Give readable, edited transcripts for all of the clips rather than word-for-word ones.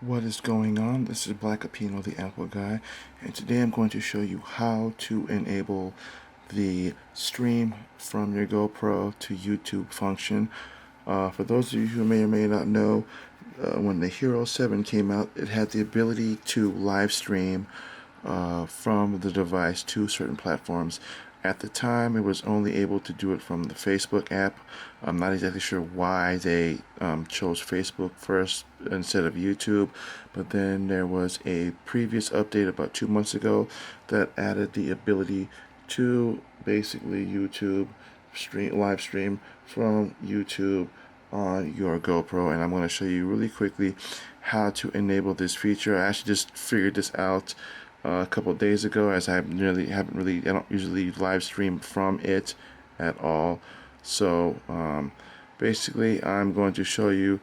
What is going on? This is Black Apino, the Apple guy, and today I'm going to show you how to enable the stream from your GoPro to YouTube function. For those of you who may or may not know, when the Hero 7 came out, it had the ability to live stream from the device to certain platforms. At the time, it was only able to do it from the Facebook app. I'm not exactly sure why they chose Facebook first instead of YouTube, but then there was a previous update about 2 months ago that added the ability to basically live stream from YouTube on your GoPro, and I'm going to show you really quickly how to enable this feature. I actually just figured this out a couple of days ago, as I don't usually live stream from it at all. So basically I'm going to show you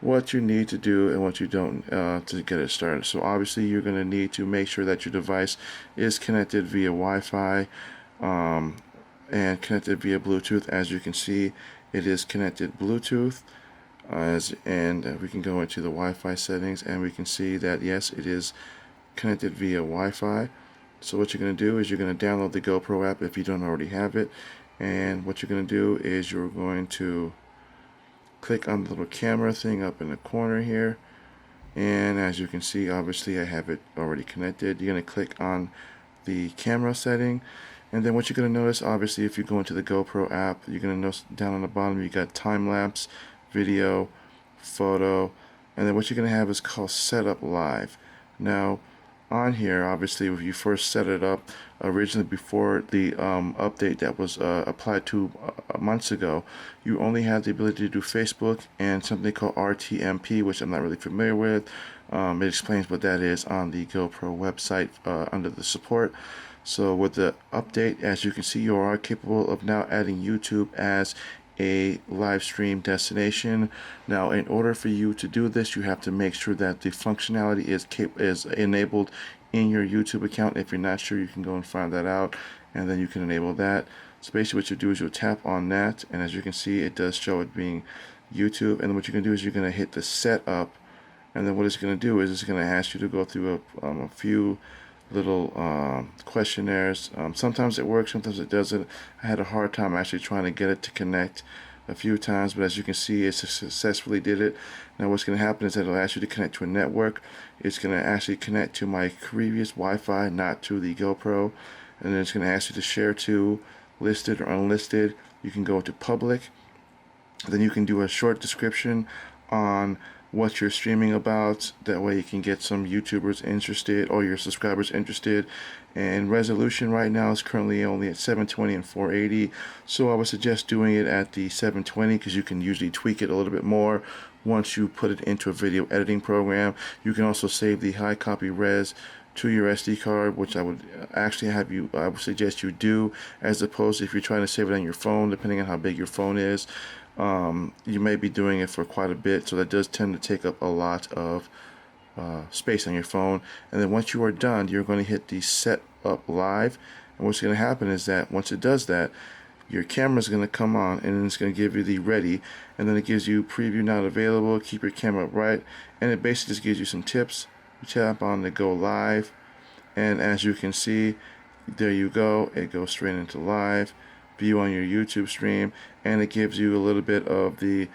what you need to do and what you don't to get it started. So obviously you're going to need to make sure that your device is connected via Wi-Fi and connected via Bluetooth. As you can see, it is connected Bluetooth. We can go into the Wi-Fi settings and we can see that yes, it is connected via Wi-Fi. So what you're going to do is you're going to download the GoPro app if you don't already have it, and what you're going to do is you're going to click on the little camera thing up in the corner here, and as you can see, obviously I have it already connected. You're going to click on the camera setting, and then what you're going to notice, obviously if you go into the GoPro app, you're going to notice down on the bottom you got time-lapse, video, photo, and then what you're going to have is called Setup Live. Now on here, obviously if you first set it up originally before the update that was applied to months ago, you only had the ability to do Facebook and something called RTMP, which I'm not really familiar with. It explains what that is on the GoPro website under the support. So with the update, as you can see, you are capable of now adding YouTube as a live stream destination. Now, in order for you to do this, you have to make sure that the functionality is enabled in your YouTube account. If you're not sure, you can go and find that out, and then you can enable that. So basically what you do is you'll tap on that, and as you can see, it does show it being YouTube. And what you're going to do is you're going to hit the setup, and then what it's going to do is it's going to ask you to go through a few little questionnaires. Sometimes it works, sometimes it doesn't. I had a hard time actually trying to get it to connect a few times, but as you can see, it successfully did it. Now what's going to happen is that it'll ask you to connect to a network. It's going to actually connect to my previous Wi-Fi, not to the GoPro, and then it's going to ask you to share to listed or unlisted. You can go to public, then you can do a short description on what you're streaming about. That way you can get some YouTubers interested or your subscribers interested. And resolution right now is currently only at 720 and 480, so I would suggest doing it at the 720 because you can usually tweak it a little bit more once you put it into a video editing program. You can also save the high copy res to your SD card, which I would I would suggest you do, as opposed to if you're trying to save it on your phone, depending on how big your phone is. You may be doing it for quite a bit, so that does tend to take up a lot of space on your phone. And then once you are done, you're going to hit the set up live, and what's going to happen is that once it does that, your camera is going to come on and then it's going to give you the ready, and then it gives you preview not available, keep your camera upright, and it basically just gives you some tips. You tap on the go live, and as you can see, there you go, it goes straight into live view on your YouTube stream, and it gives you a little bit of the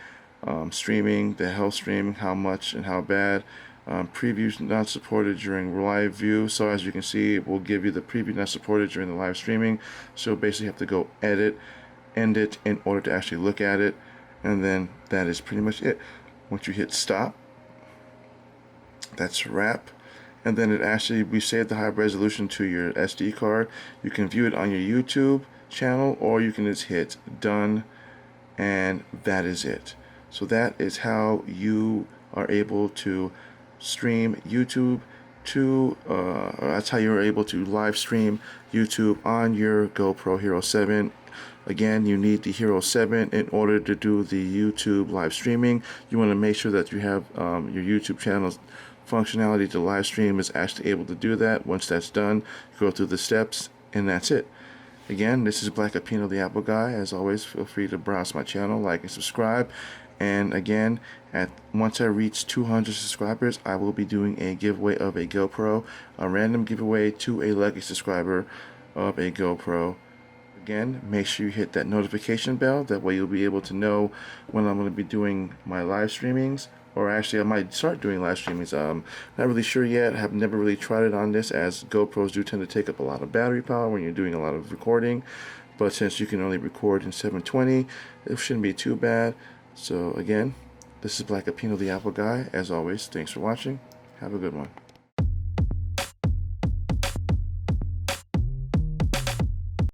streaming, the health streaming, how much and how bad. Previews not supported during live view, so as you can see, it will give you the preview not supported during the live streaming. So basically you have to go end it in order to actually look at it, and then that is pretty much it. Once you hit stop, that's wrap, and then we saved the high resolution to your SD card. You can view it on your YouTube channel, or you can just hit done, and that is it. So that is how you are able to stream YouTube to that's how you're able to live stream YouTube on your GoPro Hero 7. Again, you need the Hero 7 in order to do the YouTube live streaming. You want to make sure that you have your YouTube channel's functionality to live stream is actually able to do that. Once that's done, you go through the steps, and that's it. Again, this is Black Apino the Apple Guy. As always, feel free to browse my channel, like and subscribe. And again, once I reach 200 subscribers, I will be doing a giveaway of a GoPro, a random giveaway to a lucky subscriber of a GoPro. Again, make sure you hit that notification bell. That way you'll be able to know when I'm going to be doing my live streamings. Or actually, I might start doing live streamings. Not really sure yet. Have never really tried it on this, as GoPros do tend to take up a lot of battery power when you're doing a lot of recording. But since you can only record in 720, it shouldn't be too bad. So again, this is Black Apino the Apple Guy. As always, thanks for watching. Have a good one.